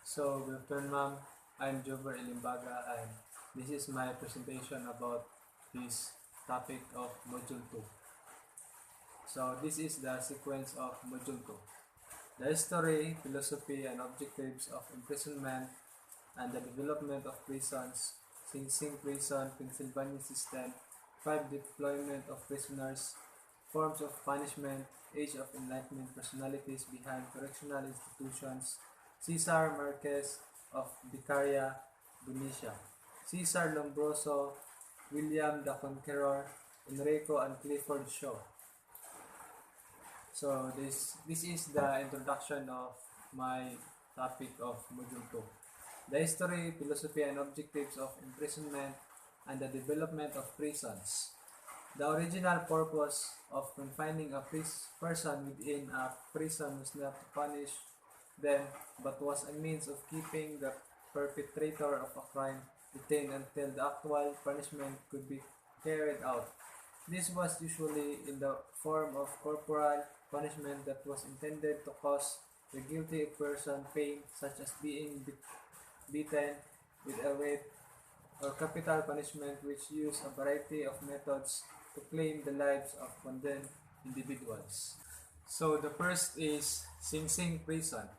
So, good afternoon, ma'am. I'm Jover Ilimbaga, and this is my presentation about this topic of Module 2. So, this is the sequence of Module 2. The history, philosophy, and objectives of imprisonment and the development of prisons, Sing Sing Prison, Pennsylvania System, 5 deployment of prisoners, forms of punishment, age of enlightenment, personalities behind correctional institutions, Cesar Marquez of Vicaria, Benicia, Cesar Lombroso, William the Conqueror, Enrico and Clifford Shaw. So this is the introduction of my topic of Module 2. The history, philosophy, and objectives of imprisonment and the development of prisons. The original purpose of confining a person within a prison was not to punish them, but was a means of keeping the perpetrator of a crime detained until the actual punishment could be carried out. This was usually in the form of corporal punishment that was intended to cause the guilty person pain, such as being beaten with a whip, or capital punishment, which use a variety of methods to claim the lives of condemned individuals. So the first is Sing Sing Prison.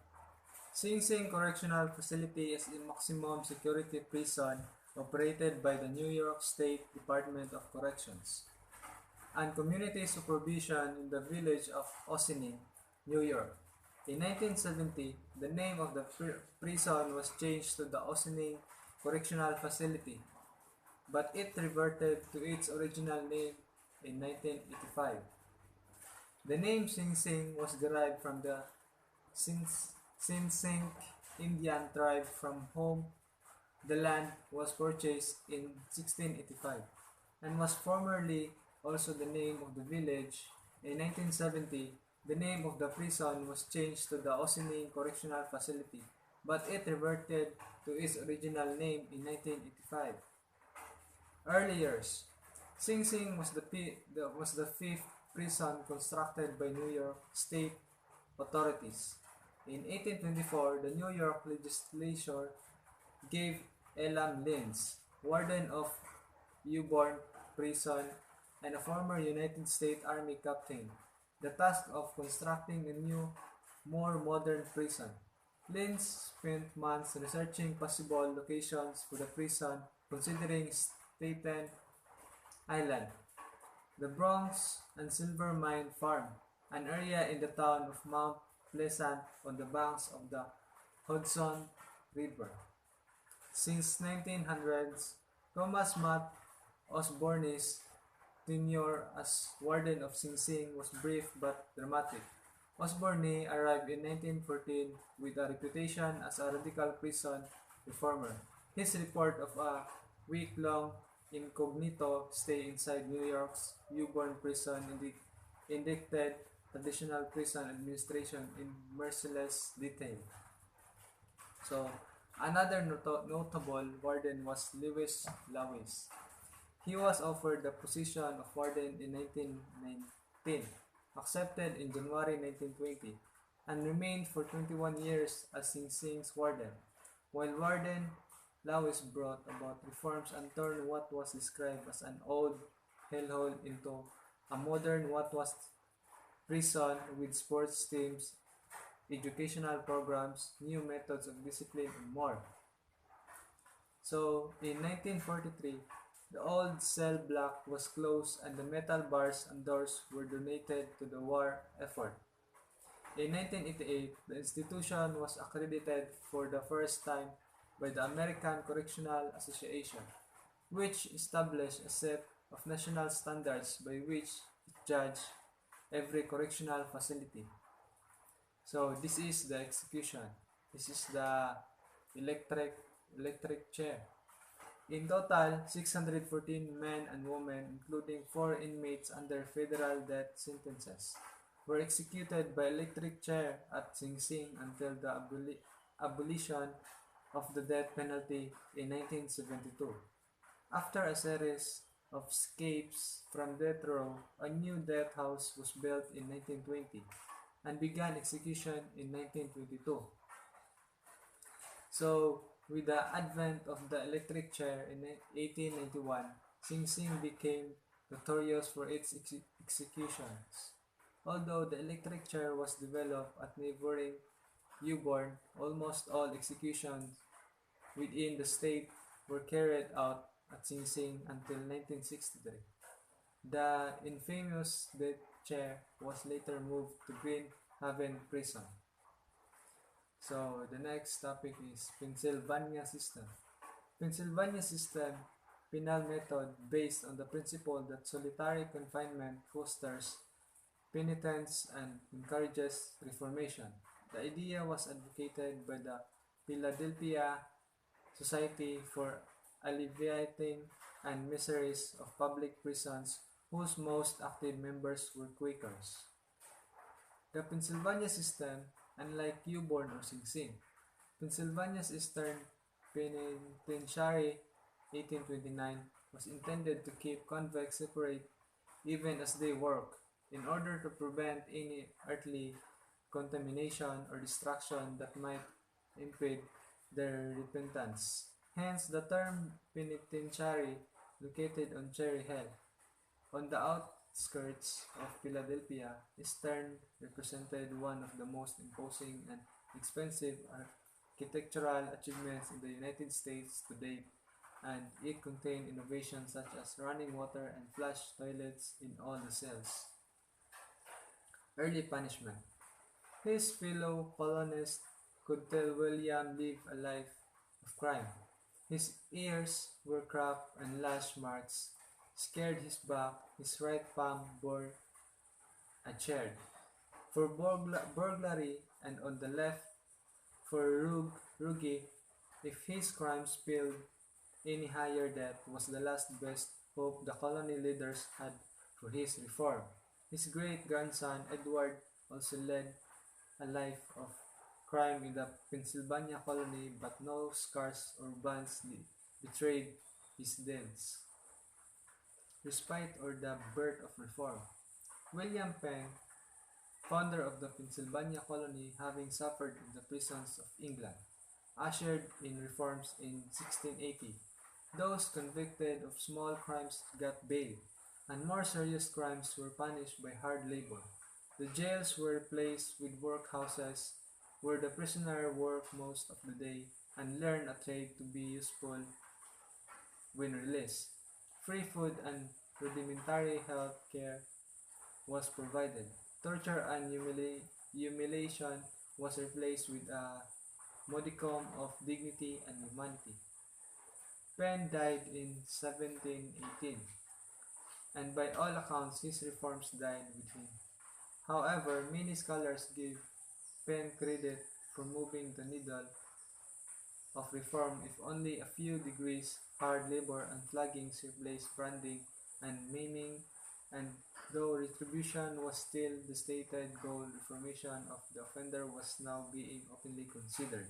Sing Sing Correctional Facility is a maximum security prison operated by the New York State Department of Corrections and community supervision in the village of Ossining, New York. In 1970, the name of the prison was changed to the Ossining Correctional Facility, but it reverted to its original name in 1985. The name Sing Sing was derived from the Sinsing Indian tribe from whom the land was purchased in 1685 and was formerly also the name of the village. In 1970, the name of the prison was changed to the Ossining Correctional Facility, but it reverted to its original name in 1985. Early years. Sing Sing was the fifth prison constructed by New York State authorities. In 1824, the New York legislature gave Elam Lins, warden of Newborn Prison and a former United States Army captain, the task of constructing a new, more modern prison. Lins spent months researching possible locations for the prison, considering Staten Island, the Bronx and Silver Mine Farm, an area in the town of Mount Pleasant on the banks of the Hudson River. Since 1900s, Thomas Matt Osborne's tenure as warden of Sing Sing was brief but dramatic. Osborne arrived in 1914 with a reputation as a radical prison reformer. His report of a week-long incognito stay inside New York's Newborn Prison indicted traditional prison administration in merciless detail. So, another notable warden was Lewis Lawis. He was offered the position of warden in 1919, accepted in January 1920, and remained for 21 years as Sing Sing's warden. While warden, Lawis brought about reforms and turned what was described as an old hellhole into a modern what was prison with sports teams, educational programs, new methods of discipline, and more. So, in 1943, the old cell block was closed and the metal bars and doors were donated to the war effort. In 1988, the institution was accredited for the first time by the American Correctional Association, which established a set of national standards by which it judged every correctional facility. So this is the execution. This is the electric chair. In total, 614 men and women, including 4 inmates under federal death sentences, were executed by electric chair at Sing Sing until the abolition of the death penalty in 1972. After a series of escapes from death row, a new death house was built in 1920 and began execution in 1922. So, with the advent of the electric chair in 1891, Sing Sing became notorious for its executions. Although the electric chair was developed at neighboring Uborn, almost all executions within the state were carried out at Sing Sing until 1963. The infamous death chair was later moved to Green Haven Prison. So the next topic is Pennsylvania system. Pennsylvania system penal method based on the principle that solitary confinement fosters penitence and encourages reformation. The idea was advocated by the Philadelphia Society for Alleviating and Miseries of Public Prisons, whose most active members were Quakers. The Pennsylvania system, unlike Uborn or Sing Sing, Pennsylvania's Eastern Penitentiary 1829 was intended to keep convicts separate even as they work, in order to prevent any earthly contamination or distraction that might impede their repentance. Hence, the term penitentiary located on Cherry Hill, on the outskirts of Philadelphia, Eastern represented one of the most imposing and expensive architectural achievements in the United States to date, and it contained innovations such as running water and flush toilets in all the cells. Early punishment. His fellow colonists could tell William lived a life of crime. His ears were cropped and lash marks scared his back, his right palm bore a chair for burglary, and on the left for Rugi. If his crime spilled any higher, that was the last best hope the colony leaders had for his reform. His great-grandson Edward also led a life of crime in the Pennsylvania colony, but no scars or bands betrayed his deeds. Respite or the birth of reform. William Penn, founder of the Pennsylvania colony, having suffered in the prisons of England, ushered in reforms in 1680. Those convicted of small crimes got bail, and more serious crimes were punished by hard labor. The jails were replaced with workhouses where the prisoner worked most of the day and learned a trade to be useful when released. Free food and rudimentary health care was provided. Torture and humiliation was replaced with a modicum of dignity and humanity. Penn died in 1718, and by all accounts his reforms died with him. However, many scholars give Penn credit for moving the needle of reform, if only a few degrees. Hard labor and floggings replaced branding and maiming, and though retribution was still the stated goal, reformation of the offender was now being openly considered.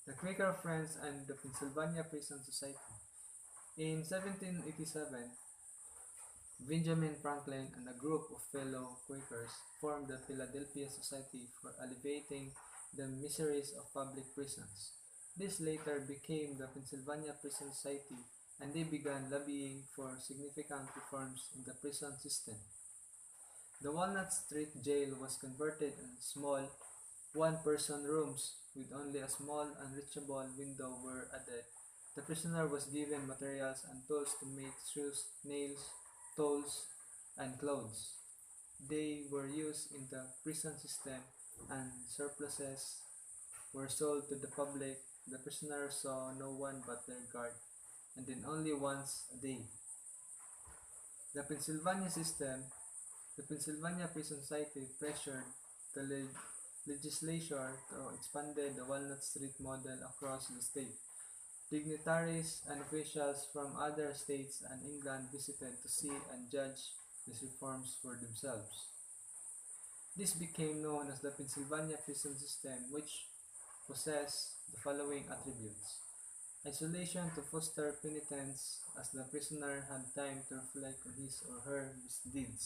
The Quaker Friends and the Pennsylvania Prison Society. In 1787, Benjamin Franklin and a group of fellow Quakers formed the Philadelphia Society for Alleviating the Miseries of Public Prisons. This later became the Pennsylvania Prison Society, and they began lobbying for significant reforms in the prison system. The Walnut Street Jail was converted into small, one-person rooms with only a small unreachable window were added. The prisoner was given materials and tools to make shoes, nails, tools, and clothes. They were used in the prison system, and surpluses were sold to the public. The prisoners saw no one but their guard, and then only once a day. The Pennsylvania system, the Pennsylvania Prison Society pressured the legislature to expand the Walnut Street model across the state. Dignitaries and officials from other states and England visited to see and judge these reforms for themselves. This became known as the Pennsylvania prison system, which possessed the following attributes: isolation to foster penitence, as the prisoner had time to reflect on his or her misdeeds.